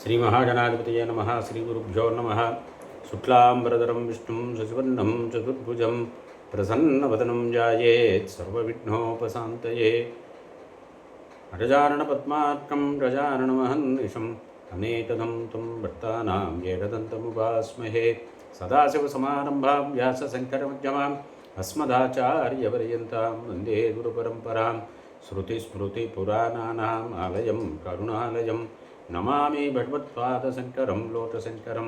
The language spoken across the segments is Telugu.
శ్రీ మహాగణాధిపతయే నమః. శ్రీ గురుభ్యో నమః. శుక్లాంబరధరం విష్ణుం శశివర్ణం చతుర్భుజం ప్రసన్నవదనం ధ్యాయేత్ సర్వవిఘ్నోపశాంతయే. అగజానన పద్మార్కం గజాననమహర్నిశం అనేకదం తం భక్తానాం ఏకదంతముపాస్మహే. సదాశివసమారంభాం వ్యాసశంకరమధ్యమాం అస్మదాచార్యపర్యంతాం వందే గురుపరంపరాం. శృతిస్మృతిపురాణానాం ఆలయం కరుణాలయం నమామి భగవత్పాదశంకరం లోకశంకరం.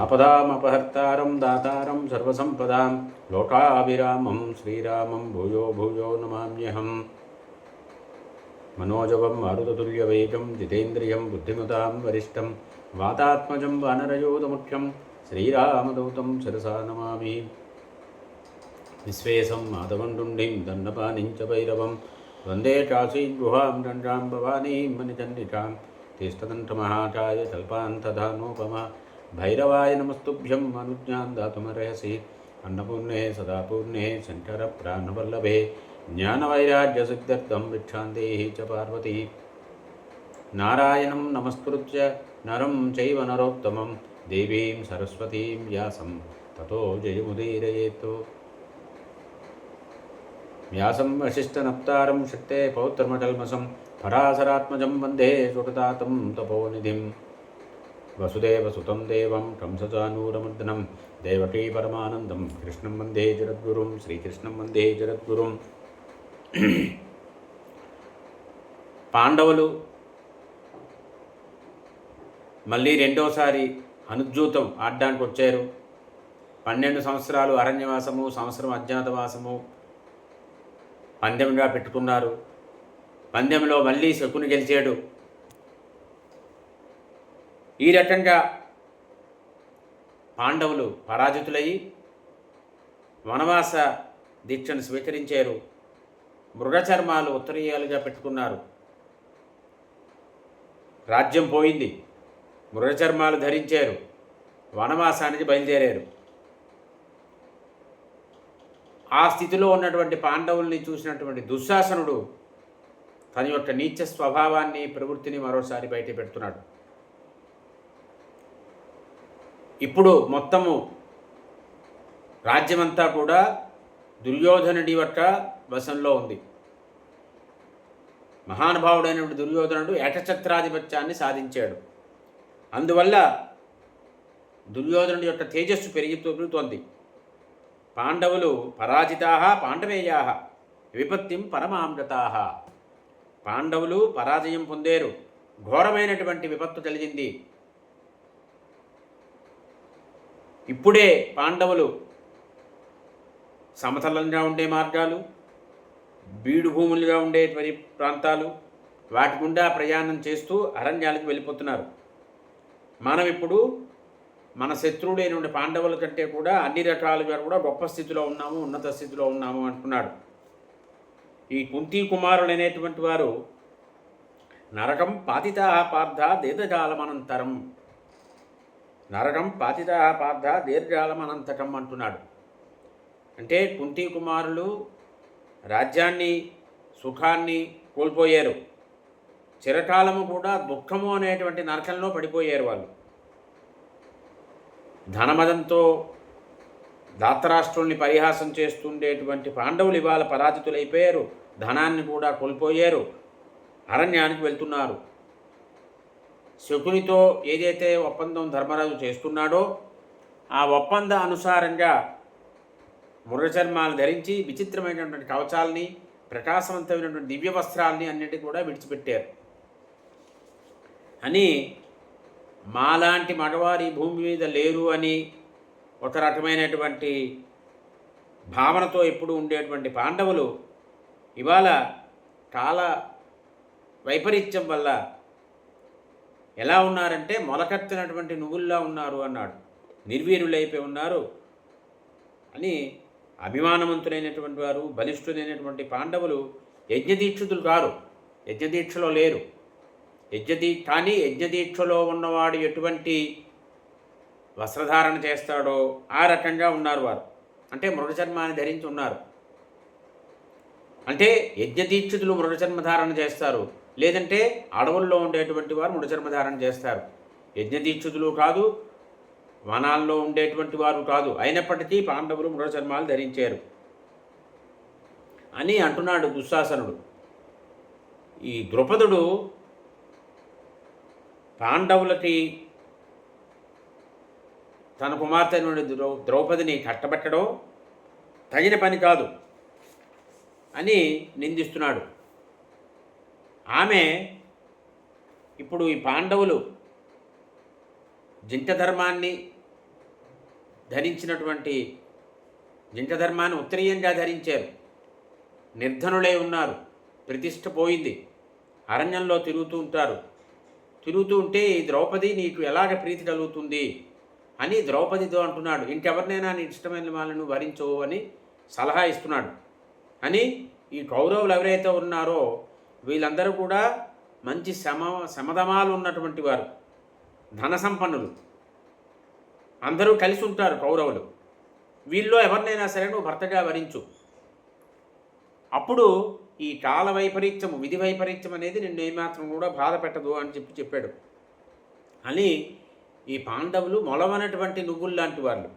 ఆపదామపహర్తారం దాతారం సర్వసంపదాం లోకాభిరామం శ్రీరామం భూయో భూయో నమామ్యహం. మనోజవం మారుతతుల్యవేగం జితేంద్రియం బుద్ధిమతాం వరిష్టం వాతాత్మజం వానరయోధముఖ్యం శ్రీరామదూతం శిరసా నమామి. విశ్వేశం మాధవండుండిం దండపానించ భైరవం వందే కాశీగుహాం దండాం భవానీం మణిచండికాం తిష్టదంఠమహాకాయ కల్పాంతధానోపమ. భైరవాయ నమస్తుభ్యం అనుజ్ఞాం దాతుమర్హసి. అన్నపూర్ణే సదాపూర్ణే శంకర ప్రాణవల్లభే జ్ఞానవైరాగ్యసిద్ధ్యర్థం భిక్షాందేహి చ పార్వతీ. నారాయణం నమస్కృత్య నరం చైవ నరోత్తమం దేవీం సరస్వతీం వ్యాసం తతో జయముదీరయేత్. వ్యాసం వశిష్ఠనప్తారం శక్తే పౌత్రమకల్మషం పరాశరాత్మజం వందే సుకృతాతం తపోనిధిం. వసుదేవసుతం దేవం కంసచానూరమర్దనం దేవకీ పరమానందం కృష్ణం వందే జగద్గురుం. శ్రీకృష్ణం వందే జగద్గురుం. పాండవులు మళ్ళీ రెండోసారి అనుద్యూతం ఆడడానికి వచ్చారు. 12 సంవత్సరాలు అరణ్యవాసము, సంవత్సరం అజ్ఞాతవాసము పందెంగా పెట్టుకున్నారు. పందెంలో మళ్ళీ శకుని గెలిచాడు. ఈ రకంగా పాండవులు పరాజితులయ్యి వనవాస దీక్షను స్వీకరించారు. మృగచర్మాలు ఉత్తరీయాలుగా పెట్టుకున్నారు. రాజ్యం పోయింది. మృగచర్మాలు ధరించారు. వనవాసానికి బయలుదేరారు. ఆ స్థితిలో ఉన్నటువంటి పాండవుల్ని చూసినటువంటి దుశ్శాసనుడు తన యొక్క నీచ స్వభావాన్ని, ప్రవృత్తిని మరోసారి బయట పెడుతున్నాడు. ఇప్పుడు మొత్తము రాజ్యమంతా కూడా దుర్యోధనుడి యొక్క వశంలో ఉంది. మహానుభావుడైనటువంటి దుర్యోధనుడు ఏకఛత్రాధిపత్యాన్ని సాధించాడు. అందువల్ల దుర్యోధనుడి యొక్క తేజస్సు పెరుగుతోంది. పాండవులు పరాజితాః పాండవేయాః విపత్తిం పరమామృతాః. పాండవులు పరాజయం పొందారు. ఘోరమైనటువంటి విపత్తు కలిగింది. ఇప్పుడే పాండవులు సమతలంగా ఉండే మార్గాలు, బీడు భూములుగా ఉండేటువంటి ప్రాంతాలు, వాటి గుండా ప్రయాణం చేస్తూ అరణ్యాలకు వెళ్ళిపోతున్నారు. మనం ఇప్పుడు మన శత్రువుడైన పాండవుల కంటే కూడా అన్ని రకాలుగా కూడా గొప్ప స్థితిలో ఉన్నాము, ఉన్నత స్థితిలో ఉన్నాము అంటున్నాడు. ఈ కుంతీ కుమారులు అనేటువంటి వారు నరకం పాతితా పార్థ దీర్ఘకాలమనంతరం, నరకం పాతితా పార్థ దీర్ఘకాలమనంతరం అంటున్నాడు. అంటే కుంతీ కుమారులు రాజ్యాన్ని, సుఖాన్ని కోల్పోయారు. చిరకాలము కూడా దుఃఖము అనేటువంటి నరకంలో పడిపోయారు. వాళ్ళు ధనమదంతో ధాతరాష్ట్రుల్ని పరిహాసం చేస్తుండేటువంటి పాండవులు ఇవాళ పరాజితులైపోయారు. ధనాన్ని కూడా కోల్పోయారు. అరణ్యానికి వెళ్తున్నారు. శకునితో ఏదైతే ఒప్పందం ధర్మరాజు చేస్తున్నాడో ఆ ఒప్పంద అనుసారంగా మృగచర్మాలు ధరించి విచిత్రమైనటువంటి కవచాలని, ప్రకాశవంతమైనటువంటి దివ్య వస్త్రాలని అన్నిటి కూడా విడిచిపెట్టారు అని, మాలాంటి మగవారి భూమి మీద లేరు అని ఒక రకమైనటువంటి భావనతో ఎప్పుడు ఉండేటువంటి పాండవులు ఇవాళ కాల వైపరీత్యం వల్ల ఎలా ఉన్నారంటే మొలకెత్తినటువంటి నువ్వుల్లా ఉన్నారు అన్నాడు. నిర్వీర్యులైపోయి ఉన్నారు అని అభిమానవంతులైనటువంటి వారు, బలిష్ఠులైనటువంటి పాండవులు యజ్ఞదీక్షితులు కారు, యజ్ఞదీక్షలో లేరు. కానీ యజ్ఞదీక్షలో ఉన్నవాడు ఎటువంటి వస్త్రధారణ చేస్తాడో ఆ రకంగా ఉన్నారు వారు. అంటే మృగచర్మాన్ని ధరించి ఉన్నారు. అంటే యజ్ఞదీక్షితులు మృగచర్మధారణ చేస్తారు, లేదంటే అడవుల్లో ఉండేటువంటి వారు మృగచర్మధారణ చేస్తారు. యజ్ఞదీక్షితులు కాదు, వనాల్లో ఉండేటువంటి వారు కాదు, అయినప్పటికీ పాండవులు మృగచర్మాలు ధరించారు అని అంటున్నాడు దుశ్శాసనుడు. ఈ ద్రుపదుడు పాండవులకి తన కుమార్తె నుండి ద్రౌపదిని కట్టబెట్టడం తగిన పని కాదు అని నిందిస్తున్నాడు. ఆమె ఇప్పుడు ఈ పాండవులు జింకధర్మాన్ని ధరించినటువంటి జింకధర్మాన్ని ఉత్తరీయంగా ధరించారు, నిర్ధనులై ఉన్నారు, ప్రతిష్ఠ పోయింది, అరణ్యంలో తిరుగుతూ ఉంటారు. తిరుగుతూ ఉంటే ఈ ద్రౌపది నీకు ఎలాగ ప్రీతి కలుగుతుంది అని ద్రౌపదితో అంటున్నాడు. ఇంకెవరినైనా నీ ఇష్టమైన వాళ్ళను వరించవు అని సలహా ఇస్తున్నాడు. అని ఈ కౌరవులు ఎవరైతే ఉన్నారో వీళ్ళందరూ కూడా మంచి శమధమాలు ఉన్నటువంటి వారు, ధన సంపన్నులు, అందరూ కలిసి ఉంటారు కౌరవులు. వీళ్ళలో ఎవరినైనా సరే నువ్వు భర్తగా వరించు, అప్పుడు ఈ కాల వైపరీత్యము, విధి వైపరీత్యం అనేది నిన్ను ఏమాత్రం కూడా బాధ పెట్టదు అని చెప్పాడు. అని ఈ పాండవులు మొలవనటువంటి నువ్వులు లాంటి వాళ్ళు,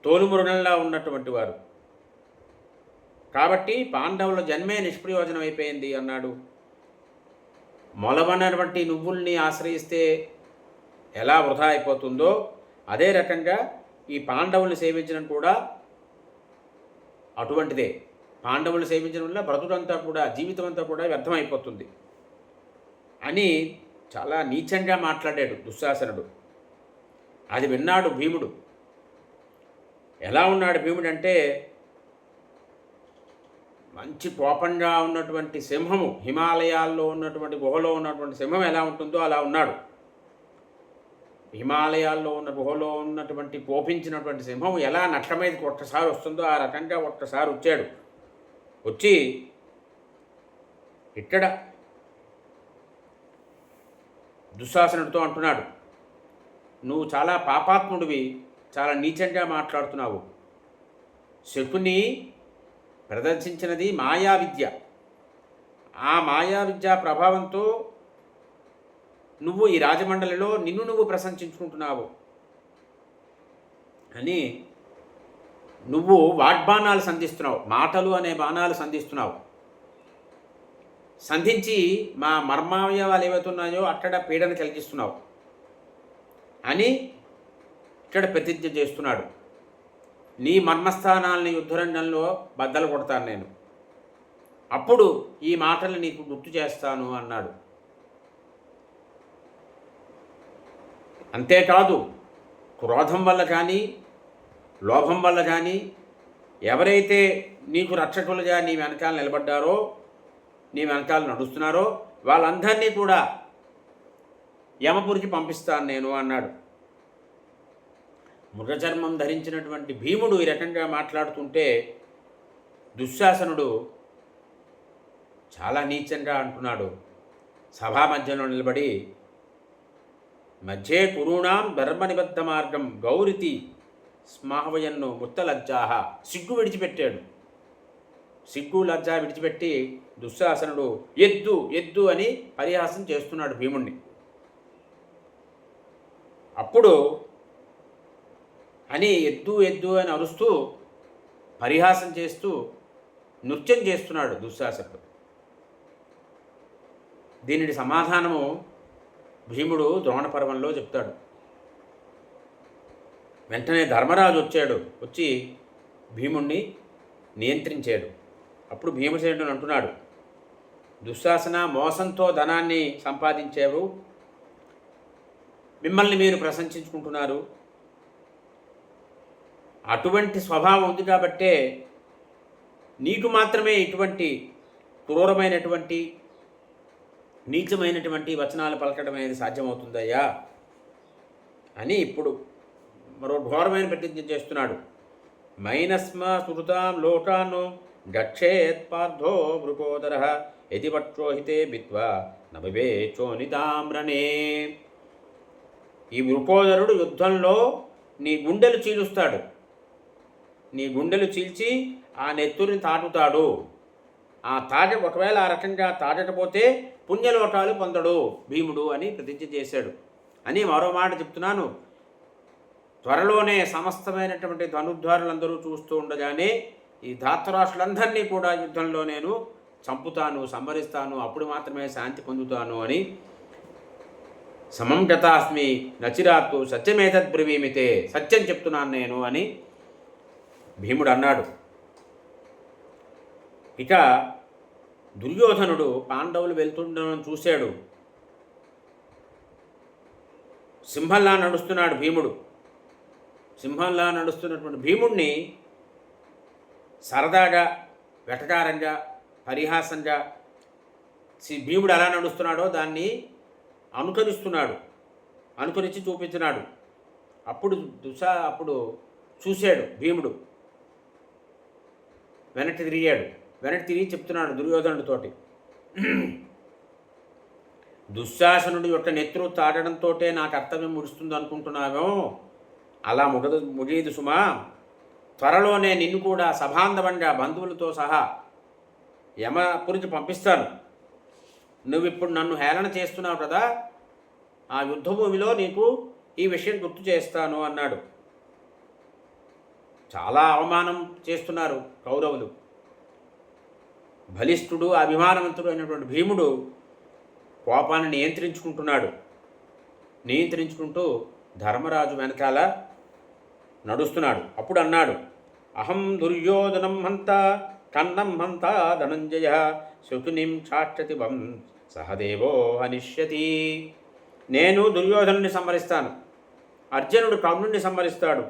తోలుమురుగంలా ఉన్నటువంటి వారు, కాబట్టి పాండవుల జన్మే నిష్ప్రయోజనం అయిపోయింది అన్నాడు. మొలవనటువంటి నువ్వుల్ని ఆశ్రయిస్తే ఎలా వృధా అయిపోతుందో అదే రకంగా ఈ పాండవుల్ని సేవించడం కూడా అటువంటిదే. పాండవులు సేవించడం వల్ల బ్రతుకంతా కూడా, జీవితం అంతా కూడా వ్యర్థమైపోతుంది అని చాలా నీచంగా మాట్లాడాడు దుశ్శాసనుడు. అది విన్నాడు భీముడు. ఎలా ఉన్నాడు భీముడు అంటే, మంచి కోపంగా ఉన్నటువంటి సింహము, హిమాలయాల్లో ఉన్నటువంటి గుహలో ఉన్నటువంటి సింహం ఎలా ఉంటుందో అలా ఉన్నాడు. హిమాలయాల్లో ఉన్న గుహలో ఉన్నటువంటి కోపించినటువంటి సింహం ఎలా నట్ల మీదకి ఒక్కసారి వస్తుందో ఆ రకంగా ఒక్కసారి వచ్చాడు. వచ్చి ఇక్కడ దుశ్శాసనుడితో అంటున్నాడు, నువ్వు చాలా పాపాత్ముడివి, చాలా నీచంగా మాట్లాడుతున్నావు. శకుని ప్రదర్శించినది మాయా విద్య, ఆ మాయా విద్య ప్రభావంతో నువ్వు ఈ రాజమండలిలో నిన్ను నువ్వు ప్రశంసించుకుంటున్నావు అని నువ్వు వాగ్బాణాలు సంధిస్తున్నావు, మాటలు అనే బాణాలు సంధిస్తున్నావు. సంధించి మా మర్మావయవాలు ఏవైతున్నాయో అక్కడ పీడన కలిగిస్తున్నావు అని ఇక్కడ ప్రతిజ్ఞ చేస్తున్నాడు. నీ మర్మస్థానాలని యుద్ధరంగంలో బద్దలు కొడతాను నేను, అప్పుడు ఈ మాటలు నీకు గుర్తు చేస్తాను అన్నాడు. అంతేకాదు, క్రోధం వల్ల కానీ లోభం వల్ల కానీ ఎవరైతే నీకు రక్షకులుగా నీ వెనకాల నిలబడ్డారో, నీ వెనకాల నడుస్తున్నారో వాళ్ళందరినీ కూడా యమపురికి పంపిస్తాను నేను అన్నాడు. మృగచర్మం ధరించినటువంటి భీముడు ఈ రకంగా మాట్లాడుతుంటే దుశ్శాసనుడు చాలా నీచంగా అంటున్నాడు. సభా మధ్యలో నిలబడి, మధ్యే కురుణాం ధర్మ నిబద్ధ మార్గం గౌరితి స్మాహవయన్ను ముత్తలజ్జాహ, సిగ్గు విడిచిపెట్టాడు. సిగ్గు లజ్జ విడిచిపెట్టి దుశ్శాసనుడు ఎద్దు ఎద్దు అని పరిహాసం చేస్తున్నాడు భీముణ్ణి. అప్పుడు అని ఎద్దు ఎద్దు అని అరుస్తూ పరిహాసం చేస్తూ నృత్యం చేస్తున్నాడు దుశ్శాసనుడు. దీనికి సమాధానము భీముడు ద్రోణ పర్వంలో చెప్తాడు. వెంటనే ధర్మరాజు వచ్చాడు, వచ్చి భీముణ్ణి నియంత్రించాడు. అప్పుడు భీమసేనుడు అంటున్నాడు, దుశ్శాసన, మోసంతో ధనాన్ని సంపాదించారు, మిమ్మల్ని మీరు ప్రశంసించుకుంటున్నారు. అటువంటి స్వభావం ఉంది కాబట్టే నీకు మాత్రమే ఇటువంటి క్రూరమైనటువంటి నీచమైనటువంటి వచనాలు పలకడం అనేది సాధ్యమవుతుందయ్యా అని ఇప్పుడు మరో ఘోరమైన ప్రతిజ్ఞ చేస్తున్నాడు. మైనస్మ సుహృతాం లోకాను గచ్చేత్ పార్థో వృకోదర యది వక్షోహితే బిత్వా నభవేచోనితామ్రనే. ఈ వృకోదరుడు యుద్ధంలో నీ గుండెలు చీలుస్తాడు, నీ గుండెలు చీల్చి ఆ నెత్తురిని తాటుతాడు. ఒకవేళ ఆ రకంగా తాటకపోతే పుణ్యలోకాలు పొందడు భీముడు అని ప్రతిజ్ఞ చేశాడు అని మరో మాట చెప్తున్నాను. త్వరలోనే సమస్తమైనటువంటి ధనుర్ధారులందరూ చూస్తూ ఉండగానే ఈ ధాతరాష్ట్రులందరినీ కూడా యుద్ధంలో నేను చంపుతాను, సంహరిస్తాను, అప్పుడు మాత్రమే శాంతి పొందుతాను అని సమం గతాస్మి నచిరాత్తు సత్యమేతద్బ్రవీమితే, సత్యం చెప్తున్నాను నేను అని భీముడు అన్నాడు. ఇక దుర్యోధనుడు పాండవులు వెళ్తుండడం చూశాడు. సింహంలా నడుస్తున్నాడు భీముడు. సింహంలా నడుస్తున్నటువంటి భీముడిని సరదాగా, వెటకారంగా, పరిహాసంగా భీముడు ఎలా నడుస్తున్నాడో దాన్ని అనుకరించి చూపించినాడు. అప్పుడు చూశాడు భీముడు, వెనక్కి తిరిగి చెప్తున్నాడు దుర్యోధనుడితోటి, దుశ్శాసనుడి యొక్క నెత్తురు తాడడంతో నా కర్తవ్యం ముడుస్తుంది అనుకుంటున్నావేమో, అలా ముగియదు సుమా. త్వరలోనే నిన్ను కూడా సభాంధవంగా బంధువులతో సహా యమపురికి పంపిస్తాను. నువ్విప్పుడు నన్ను హేళన చేస్తున్నావు కదా, ఆ యుద్ధభూమిలో నీకు ఈ విషయం గుర్తు చేస్తాను అన్నాడు. చాలా అవమానం చేస్తున్నారు కౌరవులు. బలిష్ఠుడు, అభిమానవంతుడు అయినటువంటి భీముడు కోపాన్ని నియంత్రించుకుంటూ ధర్మరాజు వెనకాల నడుస్తున్నాడు. అప్పుడు అన్నాడు, అహం దుర్యోధనం హంత కన్నం హంత ధనంజయ శకునిం చాక్షతి వం సహదేవో హనిష్యతి. నేను దుర్యోధనుని సంహరిస్తాను, అర్జునుడు కర్ణుడిని సంహరిస్తాడు,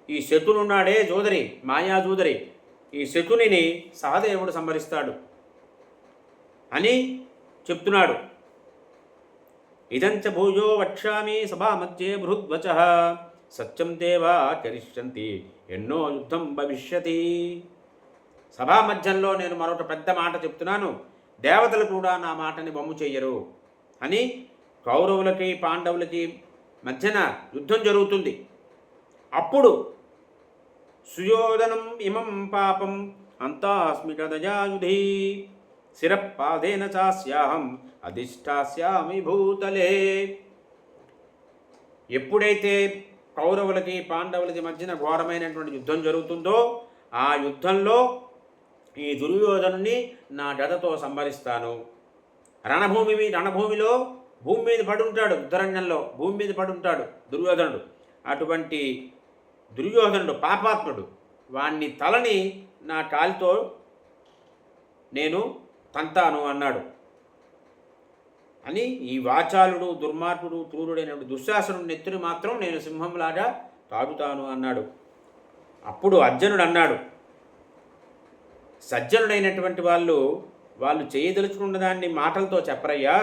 ఈ శకునున్నాడే జోదరి, మాయాజూదరి, ఈ శకునిని సహదేవుడు సంహరిస్తాడు అని చెప్తున్నాడు. ఇదంచ భూజో వక్ష్యామి సభామధ్యే బృహద్వచ సత్యం దేవా కరిష్యంతి ఎన్నో యుద్ధం భవిష్యతి. సభామధ్యంలో నేను మరొక పెద్ద మాట చెప్తున్నాను, దేవతలు కూడా నా మాటని బొమ్ము చెయ్యరు అని. కౌరవులకి పాండవులకి మధ్యన యుద్ధం జరుగుతుంది. అప్పుడు సుయోధనం ఇమం పాపం అంతాస్మి కదయాయుధి శిరపాదేన చాస్యాహం అధిష్టాస్యామి భూతలే. ఎప్పుడైతే కౌరవులకి పాండవులకి మధ్యన ఘోరమైనటువంటి యుద్ధం జరుగుతుందో ఆ యుద్ధంలో ఈ దుర్యోధనుని నా గదతో సంహరిస్తాను. రణభూమిలో భూమి మీద పడుంటాడు, యుద్ధరంగంలో భూమి మీద పడుంటాడు దుర్యోధనుడు. అటువంటి దుర్యోధనుడు పాపాత్ముడు, వాణ్ణి తలని నా కాలితో నేను తంతాను అన్నాడు అని. ఈ వాచాలుడు, దుర్మార్గుడు, క్రూరుడైన దుశ్శాసనుడు నెత్తుని మాత్రం నేను సింహంలాగా తాగుతాను అన్నాడు. అప్పుడు అర్జునుడు అన్నాడు, సజ్జనుడైనటువంటి వాళ్ళు చేయదలుచుకున్న దాన్ని మాటలతో చెప్పరయ్యా.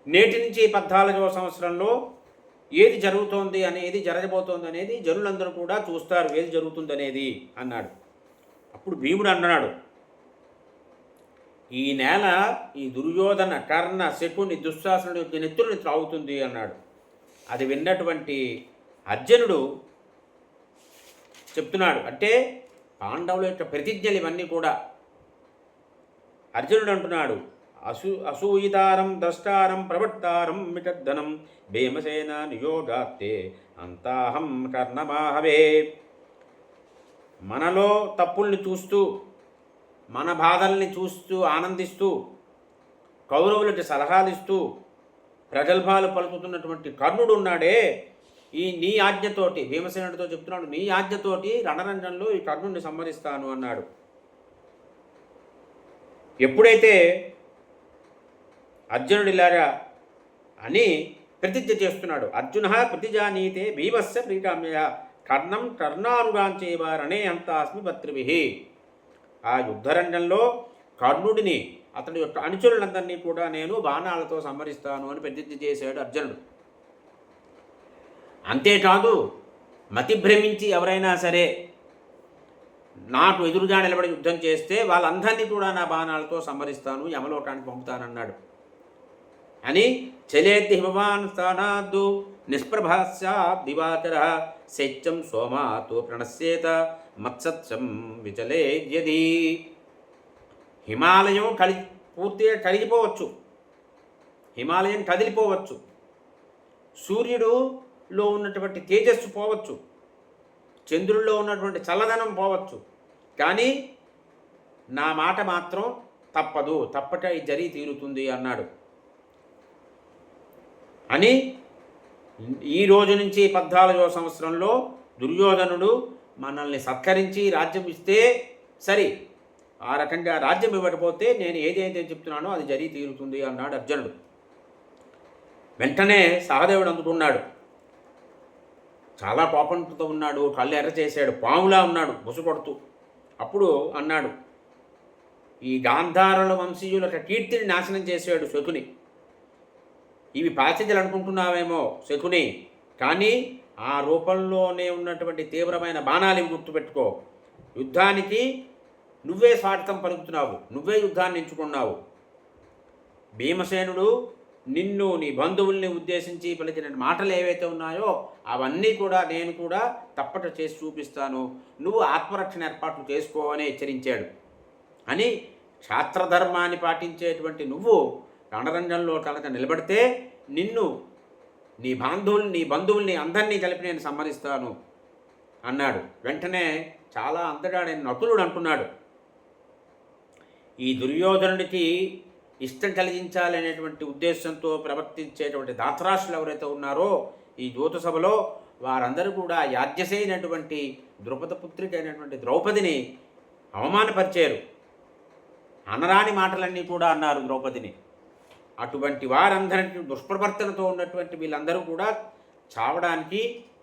నేటి నుంచి 14వ సంవత్సరంలో ఏది జరుగుతోంది అనేది, జరగబోతోంది అనేది జనులందరూ కూడా చూస్తారు, ఏది జరుగుతుంది అనేది అన్నాడు. అప్పుడు భీముడు అన్నాడు, ఈ నేల ఈ దుర్యోధన, కర్ణ, శకుని, దుశ్శాసనుడి యొక్క నెత్తురుని త్రాగుతుంది అన్నాడు. అది విన్నటువంటి అర్జునుడు చెప్తున్నాడు, అంటే పాండవుల యొక్క ప్రతిజ్ఞలు ఇవన్నీ కూడా. అర్జునుడు అంటున్నాడు, అసూయితారం ద్రష్టారం ప్రవక్తారం మిటద్ధనం భీమసేన నియోగాత్తే అంతాహం కర్ణమాహవే. మనలో తప్పుల్ని చూస్తూ, మన బాధల్ని చూస్తూ ఆనందిస్తూ, కౌరవులకి సలహాలు ఇస్తూ ప్రగల్భాలు పలుకుతున్నటువంటి కర్ణుడు ఉన్నాడే, నీ ఆజ్ఞతోటి, భీమసేనుడితో చెప్తున్నాడు, నీ ఆజ్ఞతోటి రణరంగంలో ఈ కర్ణుడిని సంహరిస్తాను అన్నాడు. ఎప్పుడైతే అర్జునుడిలాగా అని ప్రతిజ్ఞ చేస్తున్నాడు, అర్జున ప్రతిజానీతే భీమస్య ప్రీకామ్య కర్ణం కర్ణానుగాంచేవ రణే అంతాస్మి భద్రభిః. ఆ యుద్ధరంగంలో కర్ణుడిని, అతడి యొక్క అనుచరులందరినీ కూడా నేను బాణాలతో సంహరిస్తాను అని ప్రతిజ్ఞ చేశాడు అర్జునుడు. అంతేకాదు, మతి భ్రమించి ఎవరైనా సరే నాకు ఎదురుగా నిలబడి యుద్ధం చేస్తే వాళ్ళందరినీ కూడా నా బాణాలతో సంహరిస్తాను, యమలోకానికి పంపుతానన్నాడు అని. చలేద్ది హిమవాన్ స్థానాద్దు నిష్ప్రభాస్యా దివాకర శైత్యం సోమాతో ప్రణశ్యేత మత్సత్సం విచలేయది. హిమాలయం పూర్తిగా కరిగిపోవచ్చు, హిమాలయం కదిలిపోవచ్చు, సూర్యుడులో ఉన్నటువంటి తేజస్సు పోవచ్చు, చంద్రుల్లో ఉన్నటువంటి చల్లదనం పోవచ్చు, కానీ నా మాట మాత్రం తప్పదు, తప్పక ఇది జరిగి తీరుతుంది అన్నాడు. అని ఈ రోజు నుంచి 14వ సంవత్సరంలో దుర్యోధనుడు మనల్ని సత్కరించి రాజ్యం ఇస్తే సరి, ఆ రకంగా రాజ్యం ఇవ్వకపోతే నేను ఏదైతే చెప్తున్నానో అది జరిగి తీరుతుంది అన్నాడు అర్జునుడు. వెంటనే సహదేవుడు అందుకున్నాడు. చాలా కోపంతో ఉన్నాడు, కళ్ళు ఎర్ర చేశాడు, పాములా ఉన్నాడు బుసకొడుతూ. అప్పుడు అన్నాడు, ఈ గాంధారుల వంశీయుల కీర్తిని నాశనం చేశాడు శకుని. ఇవి పాచితులు అనుకుంటున్నావేమో శకుని, కానీ ఆ రూపంలోనే ఉన్నటువంటి తీవ్రమైన బాణాలు గుర్తుపెట్టుకో. యుద్ధానికి నువ్వే స్వాగతం పలుకుతున్నావు, నువ్వే యుద్ధాన్ని ఎంచుకున్నావు. భీమసేనుడు నిన్ను నీ బంధువుల్ని ఉద్దేశించి పలికిన మాటలు ఏవైతే ఉన్నాయో అవన్నీ కూడా నేను కూడా తప్పట చేసి చూపిస్తాను, నువ్వు ఆత్మరక్షణ ఏర్పాట్లు చేసుకోవని హెచ్చరించాడు. అని క్షాత్రధర్మాన్ని పాటించేటువంటి నువ్వు రణరంగంలో కనుక నిలబడితే నిన్ను నీ బంధువుల్ని అందరినీ కలిపి నేను సమ్మరిస్తాను అన్నాడు. వెంటనే చాలా అందగాడైన నకులుడు అంటున్నాడు, ఈ దుర్యోధనుడికి ఇష్టం కలిగించాలనేటువంటి ఉద్దేశంతో ప్రవర్తించేటువంటి ధాతరాష్ట్రులు ఎవరైతే ఉన్నారో ఈ జ్యోతి సభలో వారందరూ కూడా యాజ్ఞసేనటువంటి ద్రుపద పుత్రిక అయినటువంటి ద్రౌపదిని అవమానపరిచారు. అనరాని మాటలన్నీ కూడా అన్నారు ద్రౌపదిని. అటువంటి వారందరికీ దుష్ప్రవర్తనతో ఉన్నటువంటి వీళ్ళందరూ కూడా చావడానికి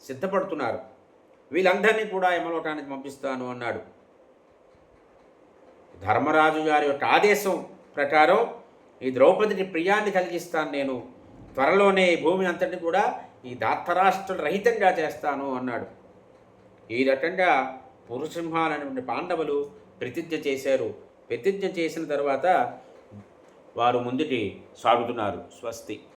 సిద్ధపడుతున్నారు. వీళ్ళందరినీ కూడా యమలోకానికి పంపిస్తాను అన్నాడు. ధర్మరాజు గారి యొక్క ఆదేశం ప్రకారం ఈ ద్రౌపదిని ప్రియాన్ని కలిగిస్తాను, నేను త్వరలోనే ఈ భూమిని అంతటిని కూడా ఈ దాత్తరాష్ట్ర రహితంగా చేస్తాను అన్నాడు. ఈ రకంగా పురుషసింహాలనేటువంటి పాండవులు ప్రతిజ్ఞ చేశారు. ప్రతిజ్ఞ చేసిన తర్వాత వారు ముందుకి సాగుతున్నారు. స్వస్తి.